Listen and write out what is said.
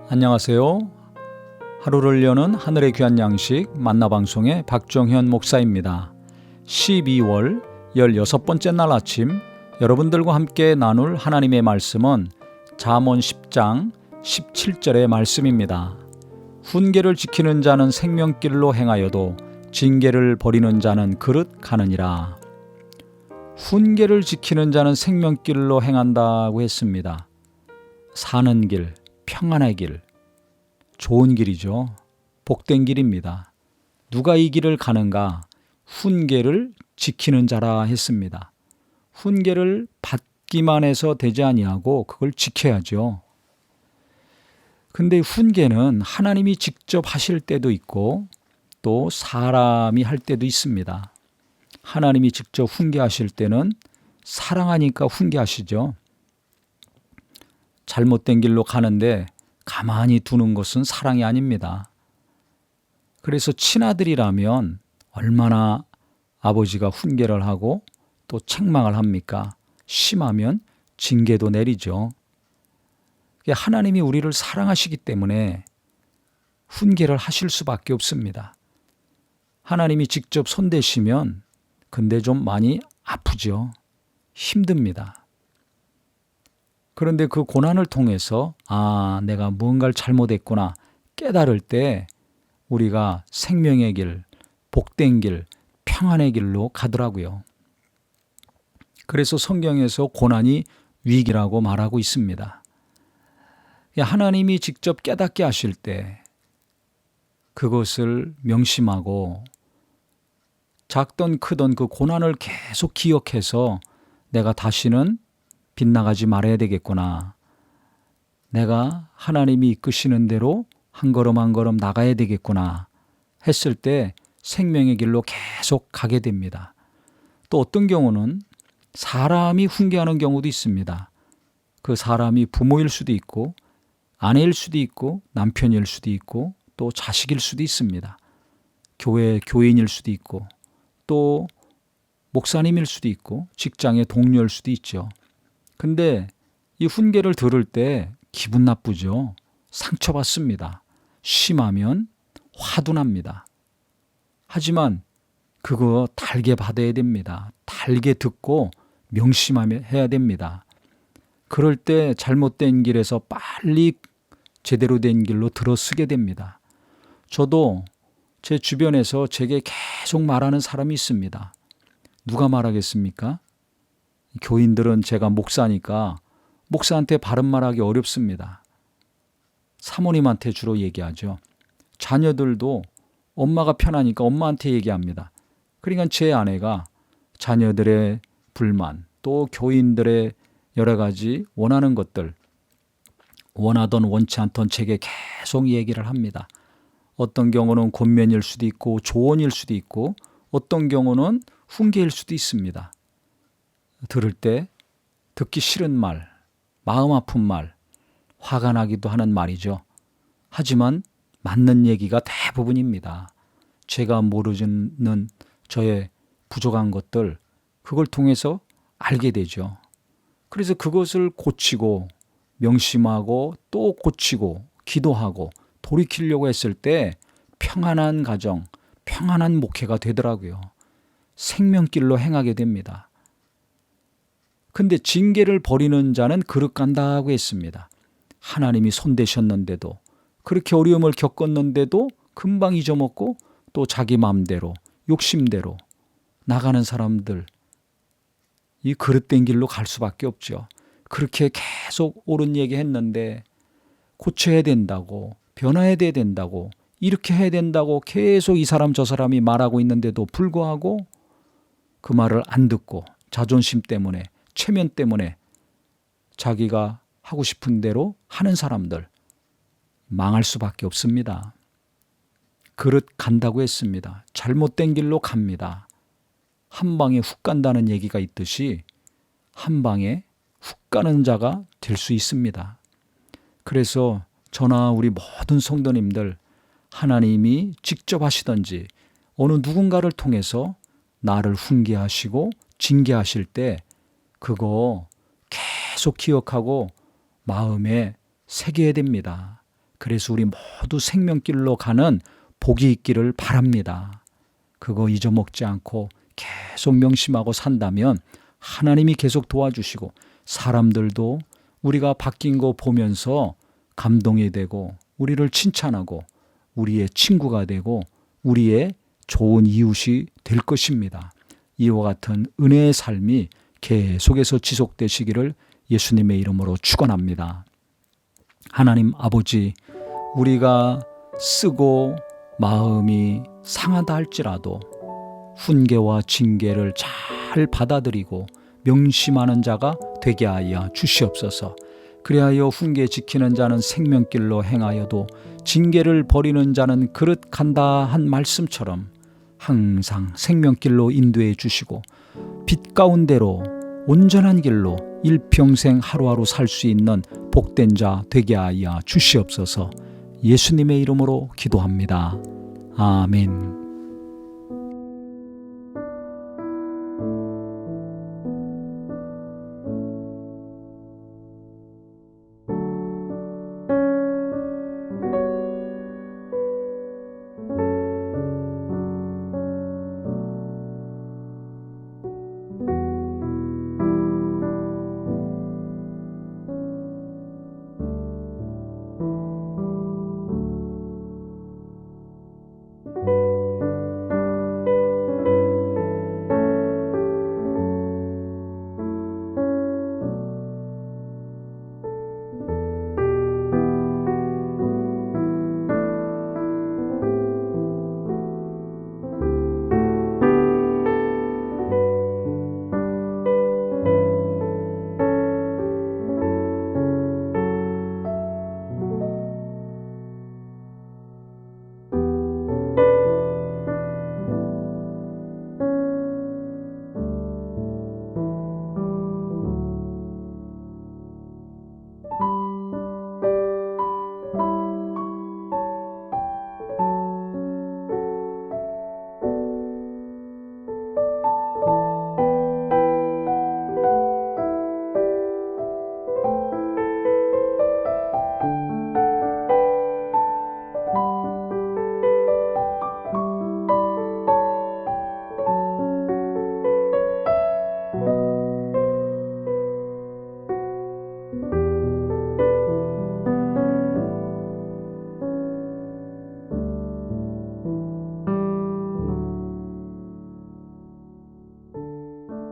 안녕하세요. 하루를 여는 하늘의 귀한 양식 만나방송의 박종현 목사입니다. 12월 16번째 날 아침 여러분들과 함께 나눌 하나님의 말씀은 잠언 10장 17절의 말씀입니다. 훈계를 지키는 자는 생명길로 행하여도 징계를 버리는 자는 그릇 가느니라. 훈계를 지키는 자는 생명길로 행한다고 했습니다. 사는 길, 평안의 길, 좋은 길이죠. 복된 길입니다. 누가 이 길을 가는가? 훈계를 지키는 자라 했습니다. 훈계를 받기만 해서 되지 아니하고 그걸 지켜야죠. 근데 훈계는 하나님이 직접 하실 때도 있고 또 사람이 할 때도 있습니다. 하나님이 직접 훈계하실 때는 사랑하니까 훈계하시죠. 잘못된 길로 가는데 가만히 두는 것은 사랑이 아닙니다. 그래서 친아들이라면 얼마나 아버지가 훈계를 하고 또 책망을 합니까? 심하면 징계도 내리죠. 하나님이 우리를 사랑하시기 때문에 훈계를 하실 수밖에 없습니다. 하나님이 직접 손대시면 근데 좀 많이 아프죠. 힘듭니다. 그런데 그 고난을 통해서 내가 무언가를 잘못했구나 깨달을 때 우리가 생명의 길, 복된 길, 평안의 길로 가더라고요. 그래서 성경에서 고난이 위기라고 말하고 있습니다. 하나님이 직접 깨닫게 하실 때 그것을 명심하고 작던 크던 그 고난을 계속 기억해서 내가 다시는 빗나가지 말아야 되겠구나. 내가 하나님이 이끄시는 대로 한 걸음 한 걸음 나가야 되겠구나 했을 때 생명의 길로 계속 가게 됩니다. 또 어떤 경우는 사람이 훈계하는 경우도 있습니다. 그 사람이 부모일 수도 있고 아내일 수도 있고 남편일 수도 있고 또 자식일 수도 있습니다. 교인일 수도 있고 또 목사님일 수도 있고 직장의 동료일 수도 있죠. 근데 이 훈계를 들을 때 기분 나쁘죠. 상처받습니다. 심하면 화도 납니다. 하지만 그거 달게 받아야 됩니다. 달게 듣고 명심해야 됩니다. 그럴 때 잘못된 길에서 빨리 제대로 된 길로 들어서게 됩니다. 저도 제 주변에서 제게 계속 말하는 사람이 있습니다. 누가 말하겠습니까? 교인들은 제가 목사니까 목사한테 바른 말하기 어렵습니다. 사모님한테 주로 얘기하죠. 자녀들도 엄마가 편하니까 엄마한테 얘기합니다. 그러니까 제 아내가 자녀들의 불만 또 교인들의 여러 가지 원하는 것들 원하던 원치 않던 제게 계속 얘기를 합니다. 어떤 경우는 권면일 수도 있고 조언일 수도 있고 어떤 경우는 훈계일 수도 있습니다. 들을 때 듣기 싫은 말, 마음 아픈 말, 화가 나기도 하는 말이죠. 하지만 맞는 얘기가 대부분입니다. 제가 모르는 저의 부족한 것들, 그걸 통해서 알게 되죠. 그래서 그것을 고치고 명심하고 또 고치고 기도하고 돌이키려고 했을 때 평안한 가정, 평안한 목회가 되더라고요. 생명길로 행하게 됩니다. 근데 징계를 버리는 자는 그릇 간다고 했습니다. 하나님이 손대셨는데도 그렇게 어려움을 겪었는데도 금방 잊어먹고 또 자기 마음대로 욕심대로 나가는 사람들 이 그릇된 길로 갈 수밖에 없죠. 그렇게 계속 옳은 얘기 했는데 고쳐야 된다고 변화해야 된다고 이렇게 해야 된다고 계속 이 사람 저 사람이 말하고 있는데도 불구하고 그 말을 안 듣고 자존심 때문에 체면 때문에 자기가 하고 싶은 대로 하는 사람들 망할 수밖에 없습니다. 그릇 간다고 했습니다. 잘못된 길로 갑니다. 한 방에 훅 간다는 얘기가 있듯이 한 방에 훅 가는 자가 될 수 있습니다. 그래서 저나 우리 모든 성도님들 하나님이 직접 하시든지 어느 누군가를 통해서 나를 훈계하시고 징계하실 때 그거 계속 기억하고 마음에 새겨야 됩니다. 그래서 우리 모두 생명길로 가는 복이 있기를 바랍니다. 그거 잊어먹지 않고 계속 명심하고 산다면 하나님이 계속 도와주시고 사람들도 우리가 바뀐 거 보면서 감동이 되고 우리를 칭찬하고 우리의 친구가 되고 우리의 좋은 이웃이 될 것입니다. 이와 같은 은혜의 삶이 계속해서 지속되시기를 예수님의 이름으로 축원합니다. 하나님 아버지, 우리가 쓰고 마음이 상하다 할지라도 훈계와 징계를 잘 받아들이고 명심하는 자가 되게 하여 주시옵소서. 그리하여 훈계 지키는 자는 생명길로 행하여도 징계를 버리는 자는 그릇 간다 한 말씀처럼 항상 생명길로 인도해 주시고 빛 가운데로 온전한 길로 일평생 하루하루 살 수 있는 복된 자 되게 하여 주시옵소서. 예수님의 이름으로 기도합니다. 아멘.